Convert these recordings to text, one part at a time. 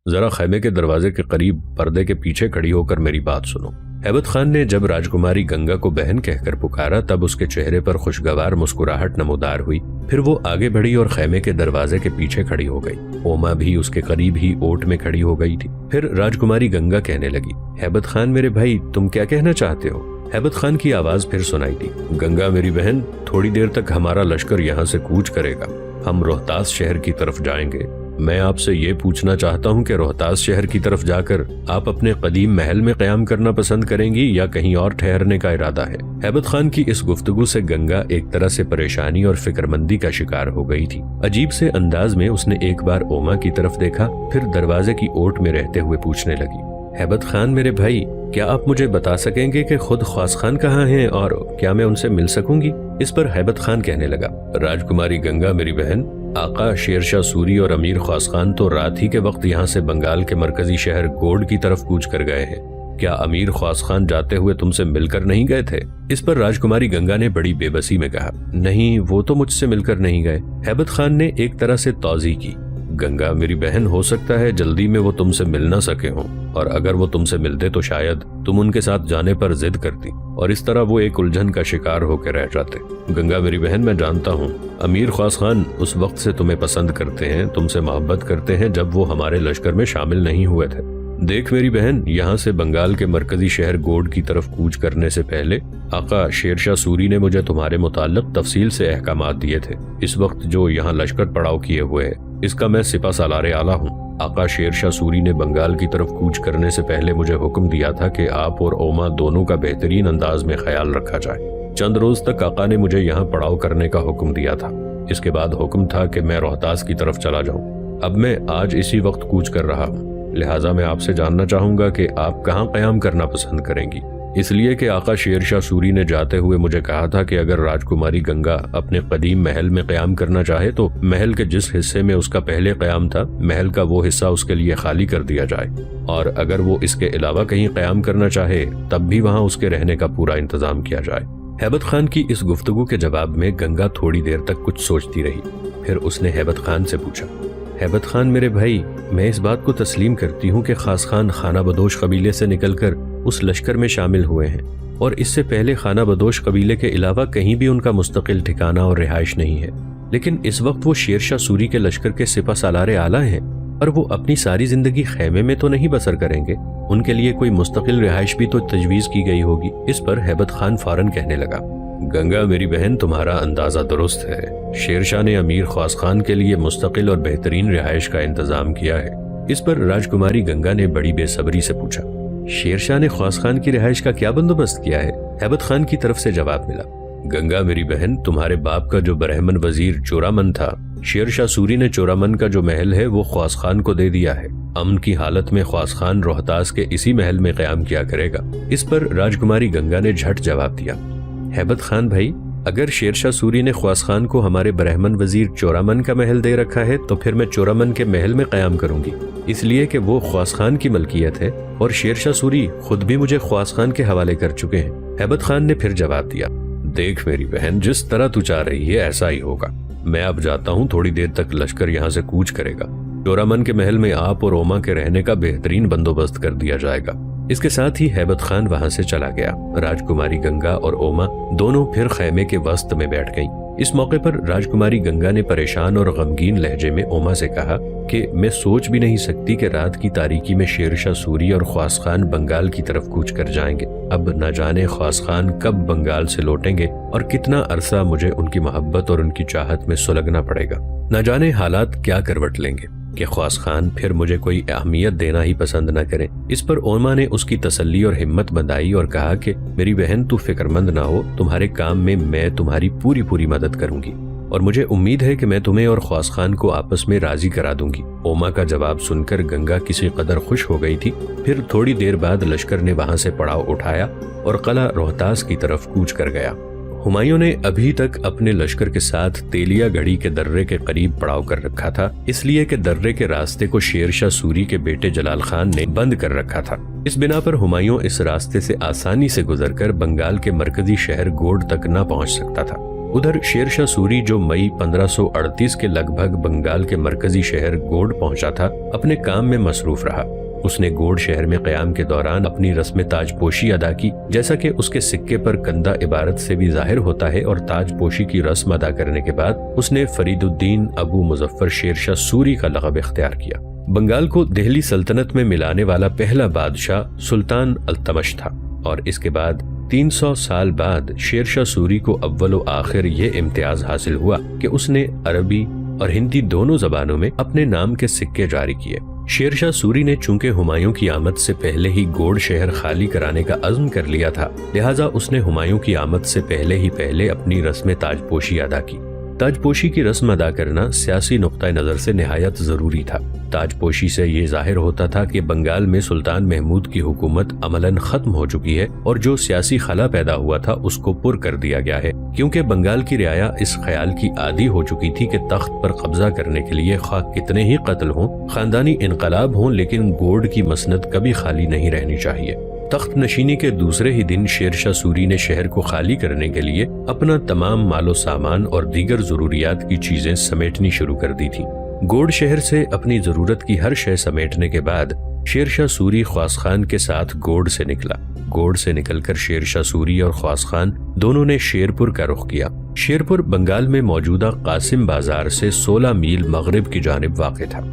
ذرا خیمے کے دروازے کے قریب پردے کے پیچھے کھڑی ہوکر میری بات سنو۔ ہیبت خان نے جب راجکماری گنگا کو بہن کہہ کر پکارا تب اس کے چہرے پر خوشگوار مسکراہٹ نمودار ہوئی۔ پھر وہ آگے بڑھی اور خیمے کے دروازے کے پیچھے کھڑی ہو گئی۔ اوما بھی اس کے قریب ہی اوٹ میں کھڑی ہو گئی تھی۔ پھر راجکماری گنگا کہنے لگی، ہیبت خان میرے بھائی، تم کیا کہنا چاہتے ہو؟ ہیبت خان کی آواز پھر سنائی دی، گنگا میری بہن، تھوڑی دیر تک ہمارا لشکر یہاں سے کوچ کرے گا۔ ہم روہتاس شہر کی طرف جائیں گے۔ میں آپ سے یہ پوچھنا چاہتا ہوں کہ روہتاس شہر کی طرف جا کر آپ اپنے قدیم محل میں قیام کرنا پسند کریں گی یا کہیں اور ٹھہرنے کا ارادہ ہے؟ ہیبت خان کی اس گفتگو سے گنگا ایک طرح سے پریشانی اور فکرمندی کا شکار ہو گئی تھی۔ عجیب سے انداز میں اس نے ایک بار اوما کی طرف دیکھا، پھر دروازے کی اوٹ میں رہتے ہوئے پوچھنے لگی، ہیبت خان میرے بھائی، کیا آپ مجھے بتا سکیں گے کہ خود خواص خان کہاں ہیں اور کیا میں ان سے مل سکوں گی؟ اس پر ہیبت خان کہنے لگا، راجکماری گنگا میری بہن، آقا شیر شاہ سوری اور امیر خواص خان تو رات ہی کے وقت یہاں سے بنگال کے مرکزی شہر گوڑ کی طرف کوچ کر گئے ہیں۔ کیا امیر خواص خان جاتے ہوئے تم سے مل کر نہیں گئے تھے؟ اس پر راجکماری گنگا نے بڑی بے بسی میں کہا، نہیں، وہ تو مجھ سے مل کر نہیں گئے۔ ہیبت خان نے ایک طرح سے توضیح کی، گنگا میری بہن، ہو سکتا ہے جلدی میں وہ تم سے مل نہ سکے ہوں، اور اگر وہ تم سے ملتے تو شاید تم ان کے ساتھ جانے پر ضد کرتی اور اس طرح وہ ایک الجھن کا شکار ہو کے رہ جاتے۔ گنگا میری بہن، میں جانتا ہوں امیر خواص خان اس وقت سے تمہیں پسند کرتے ہیں، تم سے محبت کرتے ہیں جب وہ ہمارے لشکر میں شامل نہیں ہوئے تھے۔ دیکھ میری بہن، یہاں سے بنگال کے مرکزی شہر گوڑ کی طرف کوچ کرنے سے پہلے آقا شیر شاہ سوری نے مجھے تمہارے متعلق تفصیل سے احکامات دیے تھے۔ اس وقت جو یہاں لشکر پڑاؤ کیے ہوئے ہے، اس کا میں سپہ سالار اعلیٰ ہوں۔ آقا شیر شاہ سوری نے بنگال کی طرف کوچ کرنے سے پہلے مجھے حکم دیا تھا کہ آپ اور اوما دونوں کا بہترین انداز میں خیال رکھا جائے۔ چند روز تک آقا نے مجھے یہاں پڑاؤ کرنے کا حکم دیا تھا۔ اس کے بعد حکم تھا کہ میں روہتاس کی طرف چلا جاؤں۔ اب میں آج اسی وقت کوچ کر رہا ہوں، لہٰذا میں آپ سے جاننا چاہوں گا کہ آپ کہاں قیام کرنا پسند کریں گی، اس لیے کہ آقا شیر شاہ سوری نے جاتے ہوئے مجھے کہا تھا کہ اگر راجکماری گنگا اپنے قدیم محل میں قیام کرنا چاہے تو محل کے جس حصے میں اس کا پہلے قیام تھا، محل کا وہ حصہ اس کے لیے خالی کر دیا جائے، اور اگر وہ اس کے علاوہ کہیں قیام کرنا چاہے تب بھی وہاں اس کے رہنے کا پورا انتظام کیا جائے۔ ہیبت خان کی اس گفتگو کے جواب میں گنگا تھوڑی دیر تک کچھ سوچتی رہی، پھر اس نے ہیبت خان سے پوچھا، ہیبت خان میرے بھائی، میں اس بات کو تسلیم کرتی ہوں کہ خاص خان خانہ بدوش قبیلے سے نکل کر اس لشکر میں شامل ہوئے ہیں، اور اس سے پہلے خانہ بدوش قبیلے کے علاوہ کہیں بھی ان کا مستقل ٹھکانہ اور رہائش نہیں ہے، لیکن اس وقت وہ شیر شاہ سوری کے لشکر کے سپہ سالار اعلیٰ ہیں، اور وہ اپنی ساری زندگی خیمے میں تو نہیں بسر کریں گے، ان کے لیے کوئی مستقل رہائش بھی تو تجویز کی گئی ہوگی۔ اس پر ہیبت خان فوراً کہنے لگا، گنگا میری بہن، تمہارا اندازہ درست ہے، شیر شاہ نے امیر خواص خان کے لیے مستقل اور بہترین رہائش کا انتظام کیا ہے۔ اس پر راجکماری گنگا نے بڑی بے صبری سے پوچھا، شیر شاہ نے خواص خان کی رہائش کا کیا بندوبست کیا ہے؟ ہیبت خان کی طرف سے جواب ملا، گنگا میری بہن، تمہارے باپ کا جو برہمن وزیر چورامن تھا، شیر شاہ سوری نے چورامن کا جو محل ہے وہ خواص خان کو دے دیا ہے۔ امن کی حالت میں خواص خان روہتاس کے اسی محل میں قیام کیا کرے گا۔ اس پر راجکماری گنگا نے جھٹ جواب دیا، ہیبت خان بھائی، اگر شیر شاہ سوری نے خواص خان کو ہمارے برہمن وزیر چورامن کا محل دے رکھا ہے تو پھر میں چورامن کے محل میں قیام کروں گی، اس لیے کہ وہ خواص خان کی ملکیت ہے، اور شیر شاہ سوری خود بھی مجھے خواص خان کے حوالے کر چکے ہیں۔ ہیبت خان نے پھر جواب دیا، دیکھ میری بہن، جس طرح تو چاہ رہی ہے ایسا ہی ہوگا۔ میں اب جاتا ہوں، تھوڑی دیر تک لشکر یہاں سے کوچ کرے گا، چورامن کے محل میں آپ اور اوما کے رہنے کا بہترین بندوبست کر دیا جائے گا۔ اس کے ساتھ ہی ہیبت خان وہاں سے چلا گیا۔ راجکماری گنگا اور اوما دونوں پھر خیمے کے وسط میں بیٹھ گئیں۔ اس موقع پر راجکماری گنگا نے پریشان اور غمگین لہجے میں اوما سے کہا کہ میں سوچ بھی نہیں سکتی کہ رات کی تاریکی میں شیر شاہ سوری اور خواص خان بنگال کی طرف کوچ کر جائیں گے۔ اب نہ جانے خواص خان کب بنگال سے لوٹیں گے اور کتنا عرصہ مجھے ان کی محبت اور ان کی چاہت میں سلگنا پڑے گا۔ نہ جانے حالات کیا کروٹ لیں گے کہ خواص خان پھر مجھے کوئی اہمیت دینا ہی پسند نہ کریں۔ اس پر اوما نے اس کی تسلی اور ہمت بندائی اور کہا کہ میری بہن، تو فکر مند نہ ہو، تمہارے کام میں تمہاری پوری مدد کروں گی، اور مجھے امید ہے کہ میں تمہیں اور خواص خان کو آپس میں راضی کرا دوں گی۔ اوما کا جواب سن کر گنگا کسی قدر خوش ہو گئی تھی۔ پھر تھوڑی دیر بعد لشکر نے وہاں سے پڑاؤ اٹھایا اور قلعہ روہتاس کی طرف کوچ کر گیا۔ ہمایوں نے ابھی تک اپنے لشکر کے ساتھ تیلیا گڑھی کے درے کے قریب پڑاؤ کر رکھا تھا، اس لیے کہ درے کے راستے کو شیر شاہ سوری کے بیٹے جلال خان نے بند کر رکھا تھا۔ اس بنا پر ہمایوں اس راستے سے آسانی سے گزر کر بنگال کے مرکزی شہر گوڑ تک نہ پہنچ سکتا تھا۔ ادھر شیر شاہ سوری جو مئی 1538 کے لگ بھگ بنگال کے مرکزی شہر گوڑ پہنچا تھا، اپنے کام میں مصروف رہا۔ اس نے گوڑ شہر میں قیام کے دوران اپنی رسم تاج پوشی ادا کی، جیسا کہ اس کے سکے پر کندہ عبارت سے بھی ظاہر ہوتا ہے، اور تاج پوشی کی رسم ادا کرنے کے بعد اس نے فرید الدین ابو مظفر شیر شاہ سوری کا لقب اختیار کیا۔ بنگال کو دہلی سلطنت میں ملانے والا پہلا بادشاہ سلطان التمش تھا، اور اس کے بعد 300 سال بعد شیر شاہ سوری کو اول و آخر یہ امتیاز حاصل ہوا کہ اس نے عربی اور ہندی دونوں زبانوں میں اپنے نام کے سکے جاری کیے۔ شیر شاہ سوری نے چونکہ ہمایوں کی آمد سے پہلے ہی گوڑ شہر خالی کرانے کا عزم کر لیا تھا، لہٰذا اس نے ہمایوں کی آمد سے پہلے اپنی رسم تاج پوشی ادا کی۔ تاج پوشی کی رسم ادا کرنا سیاسی نقطہ نظر سے نہایت ضروری تھا۔ تاج پوشی سے یہ ظاہر ہوتا تھا کہ بنگال میں سلطان محمود کی حکومت عملاً ختم ہو چکی ہے، اور جو سیاسی خلا پیدا ہوا تھا اس کو پر کر دیا گیا ہے، کیونکہ بنگال کی رعایا اس خیال کی عادی ہو چکی تھی کہ تخت پر قبضہ کرنے کے لیے خواہ کتنے ہی قتل ہوں، خاندانی انقلاب ہوں، لیکن گوڑ کی مسند کبھی خالی نہیں رہنی چاہیے۔ تخت نشینی کے دوسرے ہی دن شیر شاہ سوری نے شہر کو خالی کرنے کے لیے اپنا تمام مال و سامان اور دیگر ضروریات کی چیزیں سمیٹنی شروع کر دی تھی۔ گوڑ شہر سے اپنی ضرورت کی ہر شے سمیٹنے کے بعد شیر شاہ سوری خواص خان کے ساتھ گوڑ سے نکلا۔ گوڑ سے نکل کر شیر شاہ سوری اور خواص خان دونوں نے شیرپور کا رخ کیا۔ شیرپور بنگال میں موجودہ قاسم بازار سے 16 میل مغرب کی جانب واقع تھا۔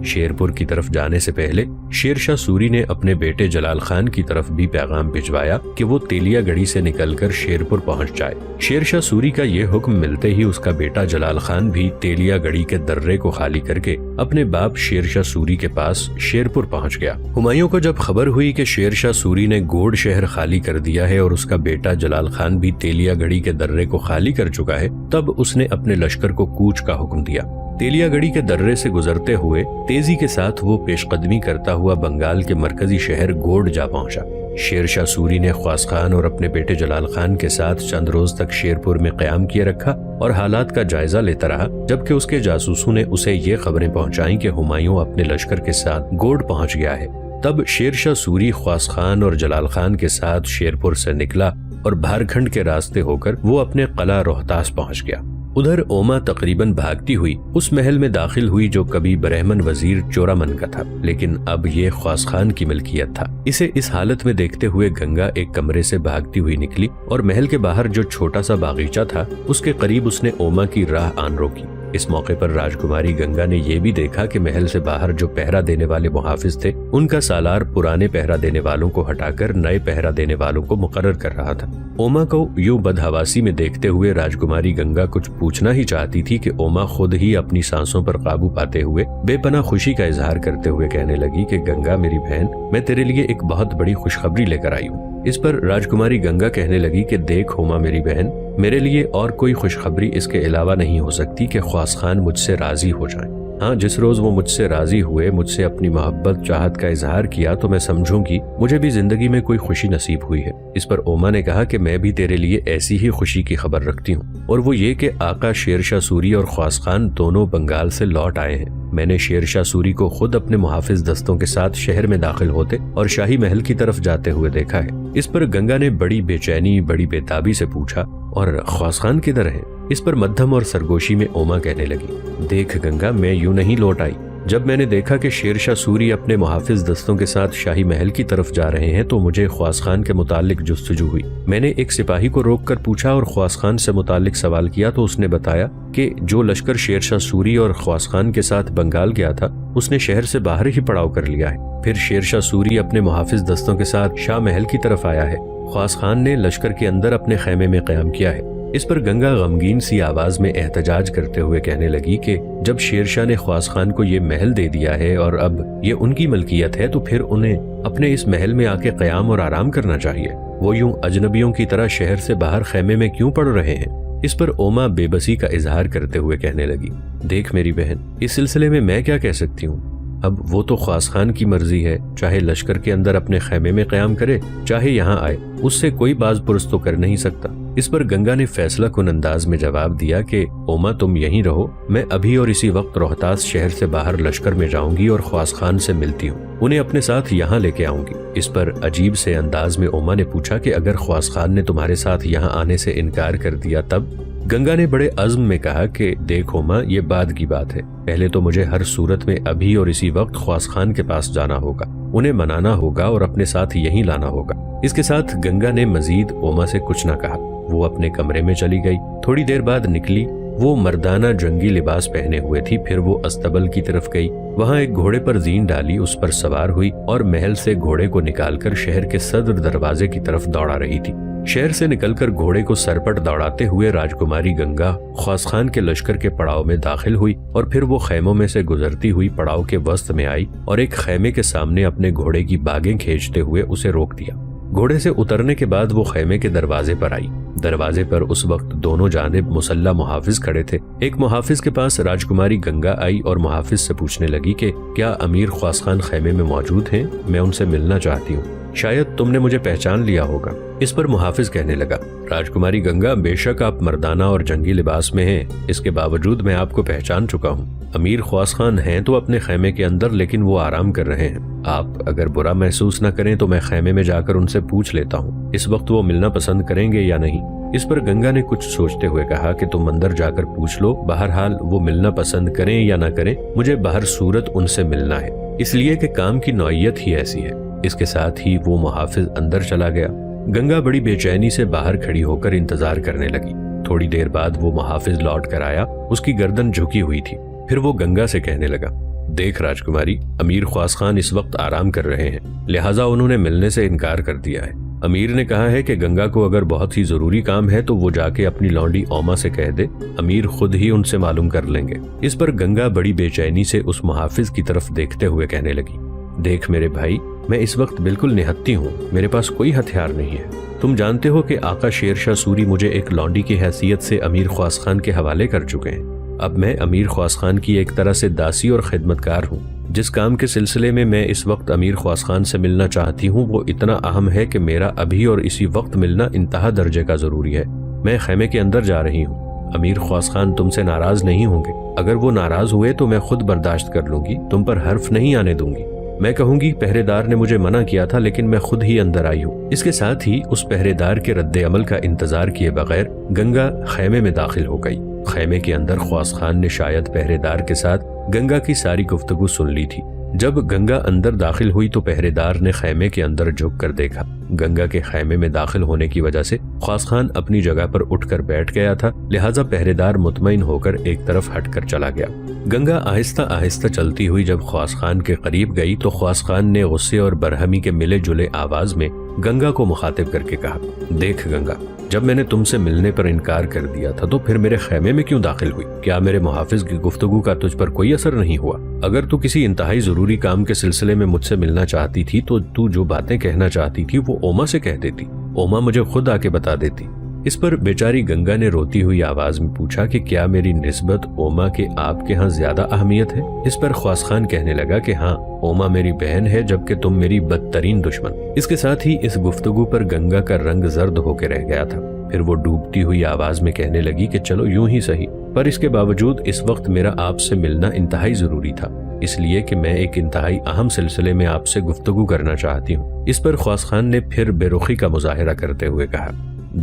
شیرپور کی طرف جانے سے پہلے شیر شاہ سوری نے اپنے بیٹے جلال خان کی طرف بھی پیغام بھجوایا کہ وہ تیلیا گڑھی سے نکل کر شیرپور پہنچ جائے۔ شیر شاہ سوری کا یہ حکم ملتے ہی اس کا بیٹا جلال خان بھی تیلیا گڑھی کے درے کو خالی کر کے اپنے باپ شیر شاہ سوری کے پاس شیرپور پہنچ گیا۔ ہمایوں کو جب خبر ہوئی کہ شیر شاہ سوری نے گوڑ شہر خالی کر دیا ہے اور اس کا بیٹا جلال خان بھی تیلیا گڑھی کے درے کو خالی کر چکا ہے، تب اس نے اپنے لشکر کو کوچ کا حکم دیا۔ تیلیا گڑھی کے درے سے گزرتے ہوئے تیزی کے ساتھ وہ پیش قدمی کرتا ہوا بنگال کے مرکزی شہر گوڑ جا پہنچا۔ شیر شاہ سوری نے خواص خان اور اپنے بیٹے جلال خان کے ساتھ چند روز تک شیرپور میں قیام کیے رکھا اور حالات کا جائزہ لیتا رہا، جبکہ اس کے جاسوسوں نے اسے یہ خبریں پہنچائیں کہ ہمایوں اپنے لشکر کے ساتھ گوڑ پہنچ گیا ہے۔ تب شیر شاہ سوری خواص خان اور جلال خان کے ساتھ شیرپور سے نکلا اور بھارکھنڈ کے راستے ہو کر وہ اپنے قلعہ روہتاس پہنچ گیا۔ ادھر اوما تقریباً بھاگتی ہوئی اس محل میں داخل ہوئی جو کبھی برہمن وزیر چورامن کا تھا، لیکن اب یہ خواص خان کی ملکیت تھا۔ اسے اس حالت میں دیکھتے ہوئے گنگا ایک کمرے سے بھاگتی ہوئی نکلی اور محل کے باہر جو چھوٹا سا باغیچہ تھا اس کے قریب اس نے اوما کی راہ آن روکی۔ اس موقع پر راجکماری گنگا نے یہ بھی دیکھا کہ محل سے باہر جو پہرا دینے والے محافظ تھے ان کا سالار پرانے پہرا دینے والوں کو ہٹا کر نئے پہرا دینے والوں کو مقرر کر رہا تھا۔ اوما کو یوں بدحواسی میں دیکھتے ہوئے راجکماری گنگا کچھ پوچھنا ہی چاہتی تھی کہ اوما خود ہی اپنی سانسوں پر قابو پاتے ہوئے بے پناہ خوشی کا اظہار کرتے ہوئے کہنے لگی کہ گنگا میری بہن، میں تیرے لیے ایک بہت بڑی خوشخبری لے کر آئی ہوں۔ اس پر راجکماری گنگا کہنے لگی کہ دیکھ ہوما میری بہن، میرے لیے اور کوئی خوشخبری اس کے علاوہ نہیں ہو سکتی کہ خواص خان مجھ سے راضی ہو جائیں۔ ہاں، جس روز وہ مجھ سے راضی ہوئے، مجھ سے اپنی محبت چاہت کا اظہار کیا، تو میں سمجھوں گی مجھے بھی زندگی میں کوئی خوشی نصیب ہوئی ہے۔ اس پر اوما نے کہا کہ میں بھی تیرے لیے ایسی ہی خوشی کی خبر رکھتی ہوں، اور وہ یہ کہ آقا شیر شاہ سوری اور خواص خان دونوں بنگال سے لوٹ آئے ہیں۔ میں نے شیر شاہ سوری کو خود اپنے محافظ دستوں کے ساتھ شہر میں داخل ہوتے اور شاہی محل کی طرف جاتے ہوئے دیکھا ہے۔ اس پر گنگا نے بڑی بے چینی، بڑی بے تابی سے پوچھا، اور خواص خان کدھر ہے؟ اس پر مدھم اور سرگوشی میں اوما کہنے لگی، دیکھ گنگا، میں یوں نہیں لوٹ آئی۔ جب میں نے دیکھا کہ شیر شاہ سوری اپنے محافظ دستوں کے ساتھ شاہی محل کی طرف جا رہے ہیں تو مجھے خواص خان کے متعلق جستجو ہوئی۔ میں نے ایک سپاہی کو روک کر پوچھا اور خواص خان سے متعلق سوال کیا تو اس نے بتایا کہ جو لشکر شیر شاہ سوری اور خواص خان کے ساتھ بنگال گیا تھا اس نے شہر سے باہر ہی پڑاؤ کر لیا ہے۔ پھر شیر شاہ سوری اپنے محافظ دستوں کے ساتھ شاہ محل کی طرف آیا ہے۔ خواص خان نے لشکر کے اندر اپنے خیمے میں قیام کیا ہے۔ اس پر گنگا غمگین سی آواز میں احتجاج کرتے ہوئے کہنے لگی کہ جب شیر شاہ نے خواص خان کو یہ محل دے دیا ہے اور اب یہ ان کی ملکیت ہے تو پھر انہیں اپنے اس محل میں آ کے قیام اور آرام کرنا چاہیے۔ وہ یوں اجنبیوں کی طرح شہر سے باہر خیمے میں کیوں پڑ رہے ہیں؟ اس پر اوما بے بسی کا اظہار کرتے ہوئے کہنے لگی، دیکھ میری بہن، اس سلسلے میں میں کیا کہہ سکتی ہوں؟ اب وہ تو خواص خان کی مرضی ہے، چاہے لشکر کے اندر اپنے خیمے میں قیام کرے، چاہے یہاں آئے، اس سے کوئی باز پرس تو کر نہیں سکتا۔ اس پر گنگا نے فیصلہ کن انداز میں جواب دیا کہ اوما تم یہیں رہو، میں ابھی اور اسی وقت روہتاس شہر سے باہر لشکر میں جاؤں گی اور خواص خان سے ملتی ہوں، انہیں اپنے ساتھ یہاں لے کے آؤں گی۔ اس پر عجیب سے انداز میں اوما نے پوچھا کہ اگر خواص خان نے تمہارے ساتھ یہاں آنے سے انکار کر دیا تب؟ گنگا نے بڑے عزم میں کہا کہ دیکھو ماں، یہ بعد کی بات ہے، پہلے تو مجھے ہر صورت میں ابھی اور اسی وقت خواص خان کے پاس جانا ہوگا، انہیں منانا ہوگا اور اپنے ساتھ یہیں لانا ہوگا۔ اس کے ساتھ گنگا نے مزید اوما سے کچھ نہ کہا، وہ اپنے کمرے میں چلی گئی۔ تھوڑی دیر بعد نکلی، وہ مردانہ جنگی لباس پہنے ہوئے تھی۔ پھر وہ استبل کی طرف گئی، وہاں ایک گھوڑے پر زین ڈالی، اس پر سوار ہوئی اور محل سے گھوڑے کو نکال کر شہر کے صدر دروازے کی طرف دوڑا رہی تھی۔ شہر سے نکل کر گھوڑے کو سرپٹ دوڑاتے ہوئے راجکماری گنگا خواص خان کے لشکر کے پڑاؤ میں داخل ہوئی اور پھر وہ خیموں میں سے گزرتی ہوئی پڑاؤ کے وسط میں آئی اور ایک خیمے کے سامنے اپنے گھوڑے کی باگیں کھینچتے ہوئے اسے روک دیا۔ گھوڑے سے اترنے کے بعد وہ خیمے کے دروازے پر آئی۔ دروازے پر اس وقت دونوں جانب مسلح محافظ کھڑے تھے۔ ایک محافظ کے پاس راجکماری گنگا آئی اور محافظ سے پوچھنے لگی کہ کیا امیر خواص خان خیمے میں موجود ہیں؟ میں ان سے ملنا چاہتی ہوں، شاید تم نے مجھے پہچان لیا ہوگا۔ اس پر محافظ کہنے لگا، راجکماری گنگا، بے شک آپ مردانہ اور جنگی لباس میں ہیں، اس کے باوجود میں آپ کو پہچان چکا ہوں۔ امیر خواص خان ہیں تو اپنے خیمے کے اندر، لیکن وہ آرام کر رہے ہیں۔ آپ اگر برا محسوس نہ کریں تو میں خیمے میں جا کر ان سے پوچھ لیتا ہوں، اس وقت وہ ملنا پسند کریں گے یا نہیں۔ اس پر گنگا نے کچھ سوچتے ہوئے کہا کہ تم اندر جا کر پوچھ لو، بہرحال وہ ملنا پسند کریں یا نہ کریں، مجھے بہر صورت ان سے ملنا ہے، اس لیے کہ کام کی نوعیت ہی ایسی ہے۔ اس کے ساتھ ہی وہ محافظ اندر چلا گیا۔ گنگا بڑی بے چینی سے باہر کھڑی ہو کر انتظار کرنے لگی۔ تھوڑی دیر بعد وہ محافظ لوٹ کر آیا، اس کی گردن جھکی ہوئی تھی۔ پھر وہ گنگا سے کہنے لگا، دیکھ راجکماری، امیر خواص خان اس وقت آرام کر رہے ہیں، لہٰذا انہوں نے ملنے سے انکار کر دیا ہے۔ امیر نے کہا ہے کہ گنگا کو اگر بہت ہی ضروری کام ہے تو وہ جا کے اپنی لونڈی اوما سے کہہ دے، امیر خود ہی ان سے معلوم کر لیں گے۔ اس پر گنگا بڑی بے چینی سے اس محافظ کی طرف دیکھتے ہوئے کہنے لگی، دیکھ میرے بھائی، میں اس وقت بالکل نہتی ہوں، میرے پاس کوئی ہتھیار نہیں ہے۔ تم جانتے ہو کہ آقا شیر شاہ سوری مجھے ایک لونڈی کی حیثیت سے امیر خواص خان کے حوالے کر چکے ہیں۔ اب میں امیر خواص خان کی ایک طرح سے داسی اور خدمتکار ہوں۔ جس کام کے سلسلے میں اس وقت امیر خواص خان سے ملنا چاہتی ہوں وہ اتنا اہم ہے کہ میرا ابھی اور اسی وقت ملنا انتہا درجے کا ضروری ہے۔ میں خیمے کے اندر جا رہی ہوں، امیر خواص خان تم سے ناراض نہیں ہوں گے، اگر وہ ناراض ہوئے تو میں خود برداشت کر لوں گی، تم پر حرف نہیں آنے دوں گی۔ میں کہوں گی پہرے دار نے مجھے منع کیا تھا لیکن میں خود ہی اندر آئی ہوں۔ اس کے ساتھ ہی اس پہرے دار کے رد عمل کا انتظار کیے بغیر گنگا خیمے میں داخل ہو گئی۔ خیمے کے اندر خواص خان نے شاید پہرے دار کے ساتھ گنگا کی ساری گفتگو سن لی تھی۔ جب گنگا اندر داخل ہوئی تو پہرے دار نے خیمے کے اندر جھک کر دیکھا۔ گنگا کے خیمے میں داخل ہونے کی وجہ سے خواص خان اپنی جگہ پر اٹھ کر بیٹھ گیا تھا، لہٰذا پہرے دار مطمئن ہو کر ایک طرف ہٹ کر چلا گیا۔ گنگا آہستہ آہستہ چلتی ہوئی جب خواص خان کے قریب گئی تو خواص خان نے غصے اور برہمی کے ملے جلے آواز میں گنگا کو مخاطب کر کے کہا، دیکھ گنگا، جب میں نے تم سے ملنے پر انکار کر دیا تھا تو پھر میرے خیمے میں کیوں داخل ہوئی؟ کیا میرے محافظ کی گفتگو کا تجھ پر کوئی اثر نہیں ہوا؟ اگر تو کسی انتہائی ضروری کام کے سلسلے میں مجھ سے ملنا چاہتی تھی تو جو باتیں کہنا چاہتی تھی وہ اوما سے کہہ دیتی، اوما مجھے خود آ کے بتا دیتی۔ اس پر بیچاری گنگا نے روتی ہوئی آواز میں پوچھا کہ کیا میری نسبت اوما کے آپ کے ہاں زیادہ اہمیت ہے؟ اس پر خواص خان کہنے لگا کہ ہاں، اوما میری بہن ہے جبکہ تم میری بدترین دشمن۔ اس کے ساتھ ہی اس گفتگو پر گنگا کا رنگ زرد ہو کے رہ گیا تھا۔ پھر وہ ڈوبتی ہوئی آواز میں کہنے لگی کہ چلو یوں ہی صحیح، پر اس کے باوجود اس وقت میرا آپ سے ملنا انتہائی ضروری تھا، اس لیے کہ میں ایک انتہائی اہم سلسلے میں آپ سے گفتگو کرنا چاہتی ہوں۔ اس پر خواص خان نے پھر بے رخی کا مظاہرہ کرتے ہوئے کہا،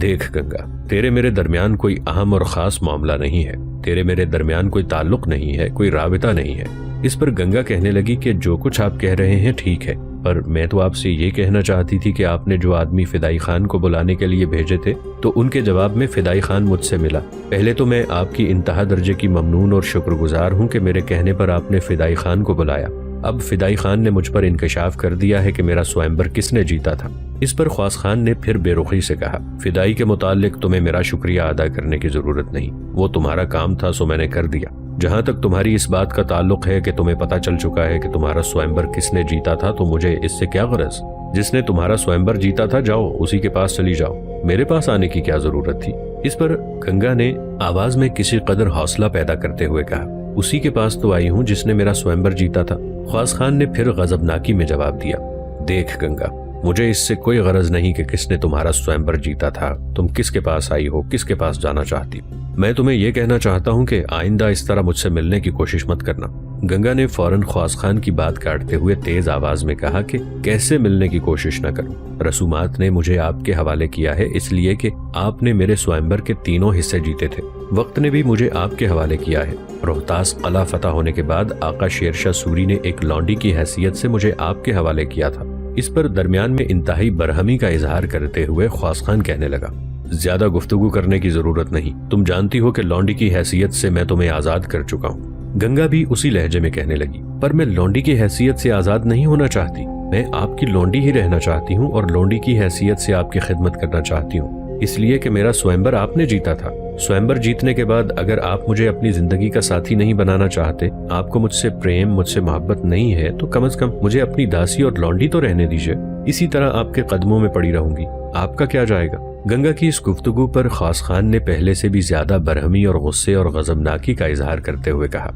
دیکھ گنگا، تیرے میرے درمیان کوئی اہم اور خاص معاملہ نہیں ہے، تیرے میرے درمیان کوئی تعلق نہیں ہے، کوئی رابطہ نہیں ہے۔ اس پر گنگا کہنے لگی کہ جو کچھ آپ کہہ رہے ہیں ٹھیک ہے، پر میں تو آپ سے یہ کہنا چاہتی تھی کہ آپ نے جو آدمی فدائی خان کو بلانے کے لیے بھیجے تھے تو ان کے جواب میں فدائی خان مجھ سے ملا۔ پہلے تو میں آپ کی انتہا درجے کی ممنون اور شکر گزار ہوں کہ میرے کہنے پر آپ نے فدائی خان کو بلایا۔ اب فدائی خان نے مجھ پر انکشاف کر دیا ہے کہ میرا سوئمبر کس نے جیتا تھا۔ اس پر خواص خان نے پھر بے رخی سے کہا، فدائی کے متعلق تمہیں میرا شکریہ ادا کرنے کی ضرورت نہیں، وہ تمہارا کام تھا سو میں نے کر دیا۔ جہاں تک تمہاری اس بات کا تعلق ہے کہ تمہیں پتہ چل چکا ہے کہ تمہارا سوئمبر کس نے جیتا تھا تو مجھے اس سے کیا غرض؟ جس نے تمہارا سوئمبر جیتا تھا جاؤ اسی کے پاس چلی جاؤ، میرے پاس آنے کی کیا ضرورت تھی؟ اس پر گنگا نے آواز میں کسی قدر حوصلہ پیدا کرتے ہوئے کہا، اسی کے پاس تو آئی ہوں جس نے میرا سوئمبر جیتا تھا۔ خواص خان نے پھر غضبناکی میں جواب دیا، دیکھ گنگا، مجھے اس سے کوئی غرض نہیں کہ کس نے تمہارا سوئمبر جیتا تھا، تم کس کے پاس آئی ہو، کس کے پاس جانا چاہتی ہو۔ میں تمہیں یہ کہنا چاہتا ہوں کہ آئندہ اس طرح مجھ سے ملنے کی کوشش مت کرنا۔ گنگا نے فوراً خواص خان کی بات کاٹتے ہوئے تیز آواز میں کہا کہ کیسے ملنے کی کوشش نہ کروں؟ رسومات نے مجھے آپ کے حوالے کیا ہے اس لیے کہ آپ نے میرے سوئمبر کے تینوں حصے جیتے تھے۔ وقت نے بھی مجھے آپ کے حوالے کیا ہے۔ روہتاس قلعہ فتح ہونے کے بعد آقا شیر شاہ سوری نے ایک لونڈی کی حیثیت سے مجھے آپ کے حوالے کیا تھا۔ اس پر درمیان میں انتہائی برہمی کا اظہار کرتے ہوئے خواص خان کہنے لگا، زیادہ گفتگو کرنے کی ضرورت نہیں، تم جانتی ہو کہ لونڈی کی حیثیت سے میں تمہیں آزاد کر چکا ہوں۔ گنگا بھی اسی لہجے میں کہنے لگی، پر میں لونڈی کی حیثیت سے آزاد نہیں ہونا چاہتی، میں آپ کی لونڈی ہی رہنا چاہتی ہوں اور لونڈی کی حیثیت سے آپ کی خدمت کرنا چاہتی ہوں، اس لیے کہ میرا سوئمبر آپ نے جیتا تھا۔ سوئمبر جیتنے کے بعد اگر آپ مجھے اپنی زندگی کا ساتھی نہیں بنانا چاہتے، آپ کو مجھ سے پریم، مجھ سے محبت نہیں ہے، تو کم از کم مجھے اپنی داسی اور لونڈی تو رہنے دیجیے، اسی طرح آپ کے قدموں میں پڑی رہوں گی، آپ کا کیا جائے گا؟ گنگا کی اس گفتگو پر خواص خان نے پہلے سے بھی زیادہ برہمی اور غصے اور غضبناکی کا اظہار کرتے ہوئے کہا،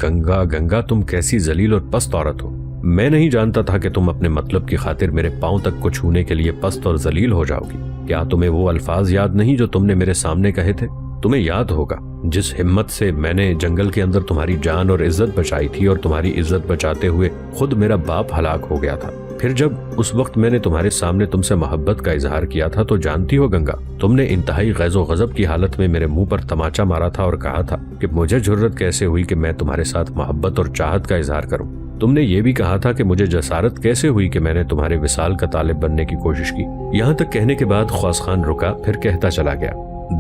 گنگا تم کیسی ذلیل اور پست عورت ہو، میں نہیں جانتا تھا کہ تم اپنے مطلب کی خاطر میرے پاؤں تک کو چھونے کے لیے پست اور ذلیل ہو جاؤ گی۔ کیا تمہیں وہ الفاظ یاد نہیں جو تم نے میرے سامنے کہے تھے؟ تمہیں یاد ہوگا جس ہمت سے میں نے جنگل کے اندر تمہاری جان اور عزت بچائی تھی اور تمہاری عزت بچاتے ہوئے خود میرا باپ ہلاک ہو گیا تھا۔ پھر جب اس وقت میں نے تمہارے سامنے تم سے محبت کا اظہار کیا تھا تو جانتی ہو گنگا، تم نے انتہائی غیظ و غضب کی حالت میں میرے منہ پر تماچا مارا تھا اور کہا تھا کہ مجھے جرأت کیسے ہوئی کہ میں تمہارے ساتھ محبت اور چاہت کا اظہار کروں۔ تم نے یہ بھی کہا تھا کہ مجھے جسارت کیسے ہوئی کہ میں نے تمہارے وصال کا طالب بننے کی کوشش کی۔ یہاں تک کہنے کے بعد خواص خان رکا، پھر کہتا چلا گیا،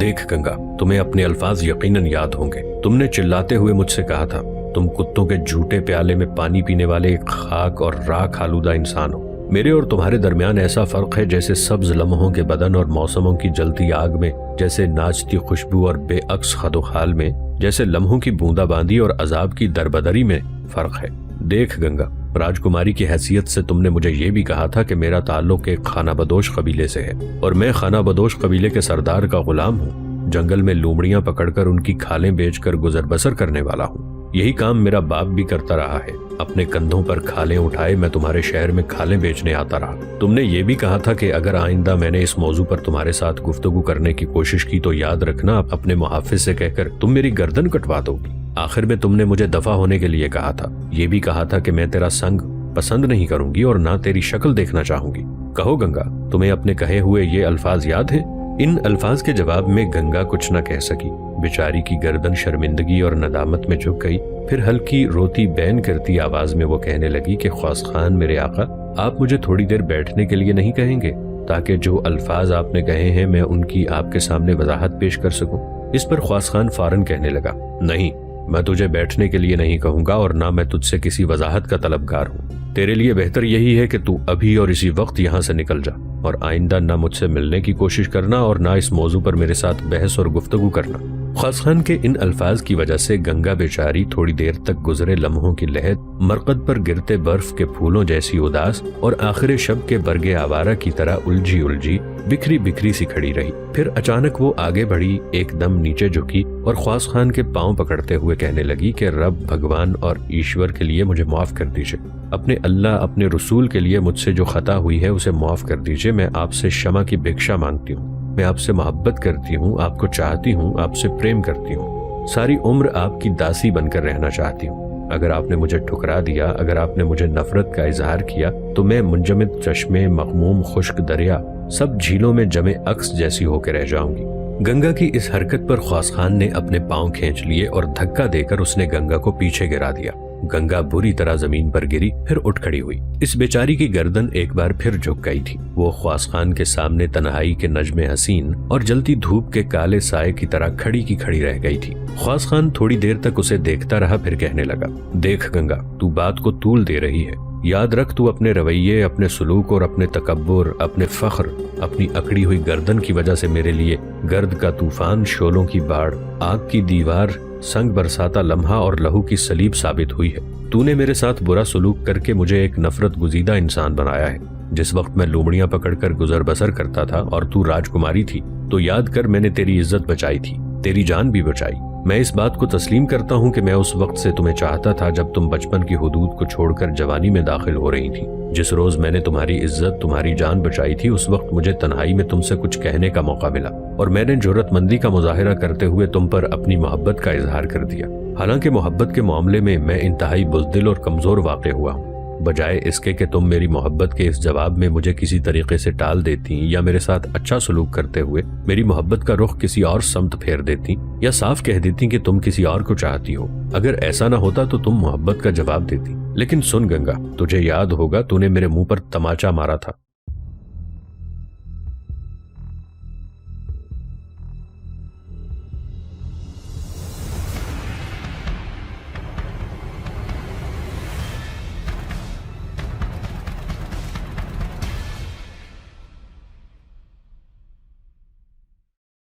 دیکھ گنگا، تمہیں اپنے الفاظ یقیناً یاد ہوں گے، تم نے چلاتے ہوئے مجھ سے کہا تھا، تم کتوں کے جھوٹے پیالے میں پانی پینے والے ایک خاک اور راکھ آلودہ انسان ہو۔ میرے اور تمہارے درمیان ایسا فرق ہے جیسے سبز لمحوں کے بدن اور موسموں کی جلتی آگ میں، جیسے ناچتی خوشبو اور بے عکس خد و خال میں، جیسے لمحوں کی بوندا باندی اور عذاب کی دربدری میں فرق ہے۔ دیکھ گنگا، راجکماری کی حیثیت سے تم نے مجھے یہ بھی کہا تھا کہ میرا تعلق ایک خانہ بدوش قبیلے سے ہے اور میں خانہ بدوش قبیلے کے سردار کا غلام ہوں، جنگل میں لومڑیاں پکڑ کر ان کی کھالیں بیچ کر گزر بسر کرنے والا ہوں۔ یہی کام میرا باپ بھی کرتا رہا ہے، اپنے کندھوں پر کھالیں اٹھائے میں تمہارے شہر میں کھالیں بیچنے آتا رہا۔ تم نے یہ بھی کہا تھا کہ اگر آئندہ میں نے اس موضوع پر تمہارے ساتھ گفتگو کرنے کی کوشش کی تو یاد رکھنا اپنے محافظ سے کہہ کر تم میری گردن کٹوا دو گی۔ آخر میں تم نے مجھے دفع ہونے کے لیے کہا تھا، یہ بھی کہا تھا کہ میں تیرا سنگ پسند نہیں کروں گی اور نہ تیری شکل دیکھنا چاہوں گی۔ کہو گنگا، تمہیں اپنے کہے ہوئے یہ الفاظ یاد ہیں؟ ان الفاظ کے جواب میں گنگا کچھ نہ کہہ سکی، بیچاری کی گردن شرمندگی اور ندامت میں جھک گئی۔ پھر ہلکی روتی بین کرتی آواز میں وہ کہنے لگی کہ خواص خان میرے آقا، آپ مجھے تھوڑی دیر بیٹھنے کے لیے نہیں کہیں گے تاکہ جو الفاظ آپ نے کہے ہیں میں ان کی آپ کے سامنے وضاحت پیش کر سکوں؟ اس پر خواص خان فوراً کہنے لگا، نہیں، میں تجھے بیٹھنے کے لیے نہیں کہوں گا اور نہ میں تجھ سے کسی وضاحت کا طلبگار ہوں۔ تیرے لیے بہتر یہی ہے کہ تو ابھی اور اسی وقت یہاں سے نکل جا اور آئندہ نہ مجھ سے ملنے کی کوشش کرنا اور نہ اس موضوع پر میرے ساتھ بحث اور گفتگو کرنا۔ خواص خان کے ان الفاظ کی وجہ سے گنگا بیچاری تھوڑی دیر تک گزرے لمحوں کی لہر مرقد پر گرتے برف کے پھولوں جیسی اداس اور آخر شب کے برگے آوارہ کی طرح الجھی بکھری بکھری سی کھڑی رہی۔ پھر اچانک وہ آگے بڑھی، ایک دم نیچے جھکی اور خواص خان کے پاؤں پکڑتے ہوئے کہنے لگی کہ رب، بھگوان اور ایشور کے لیے مجھے معاف کر دیجیے، اپنے اللہ، اپنے رسول کے لیے مجھ سے جو خطا ہوئی ہے اسے معاف کر دیجیے۔ میں آپ سے شمع کی بھکشا مانگتی ہوں، میں آپ سے محبت کرتی ہوں، آپ کو چاہتی ہوں، آپ سے پریم کرتی ہوں، ساری عمر آپ کی داسی بن کر رہنا چاہتی ہوں۔ اگر آپ نے مجھے ٹھکرا دیا، اگر آپ نے مجھے نفرت کا اظہار کیا تو میں منجمد چشمے، مغموم خشک دریا، سب جھیلوں میں جمے عکس جیسی ہو کے رہ جاؤں گی۔ گنگا کی اس حرکت پر خواص خان نے اپنے پاؤں کھینچ لیے اور دھکا دے کر اس نے گنگا کو پیچھے گرا دیا۔ گنگا بری طرح زمین پر گری، پھر اٹھ کھڑی ہوئی۔ اس بیچاری کی گردن ایک بار پھر جھک گئی تھی۔ وہ خواص خان کے سامنے تنہائی کے نجم حسین اور جلتی دھوپ کے کالے سائے کی طرح کھڑی کی کھڑی رہ گئی تھی۔ خواص خان تھوڑی دیر تک اسے دیکھتا رہا، پھر کہنے لگا، دیکھ گنگا، تو بات کو طول دے رہی ہے، یاد رکھ تو اپنے رویے، اپنے سلوک اور اپنے تکبر، اپنے فخر، اپنی اکڑی ہوئی گردن کی وجہ سے میرے لیے گرد کا طوفان، شعلوں کی باڑ، آگ کی دیوار، سنگ برساتا لمحہ اور لہو کی سلیب ثابت ہوئی ہے۔ تو نے میرے ساتھ برا سلوک کر کے مجھے ایک نفرت گزیدہ انسان بنایا ہے۔ جس وقت میں لومڑیاں پکڑ کر گزر بسر کرتا تھا اور تو راجکماری تھی، تو یاد کر میں نے تیری عزت بچائی تھی، تیری جان بھی بچائی۔ میں اس بات کو تسلیم کرتا ہوں کہ میں اس وقت سے تمہیں چاہتا تھا جب تم بچپن کی حدود کو چھوڑ کر جوانی میں داخل ہو رہی تھی۔ جس روز میں نے تمہاری عزت، تمہاری جان بچائی تھی، اس وقت مجھے تنہائی میں تم سے کچھ کہنے کا موقع ملا، اور میں نے جرأت مندی کا مظاہرہ کرتے ہوئے تم پر اپنی محبت کا اظہار کر دیا۔ حالانکہ محبت کے معاملے میں میں انتہائی بزدل اور کمزور واقع ہوا ہوں۔ بجائے اس کے کہ تم میری محبت کے اس جواب میں مجھے کسی طریقے سے ٹال دیتی یا میرے ساتھ اچھا سلوک کرتے ہوئے میری محبت کا رخ کسی اور سمت پھیر دیتی یا صاف کہہ دیتی کہ تم کسی اور کو چاہتی ہو، اگر ایسا نہ ہوتا تو تم محبت کا جواب دیتی۔ لیکن سن گنگا، تجھے یاد ہوگا تو نے میرے منہ پر تماچا مارا تھا،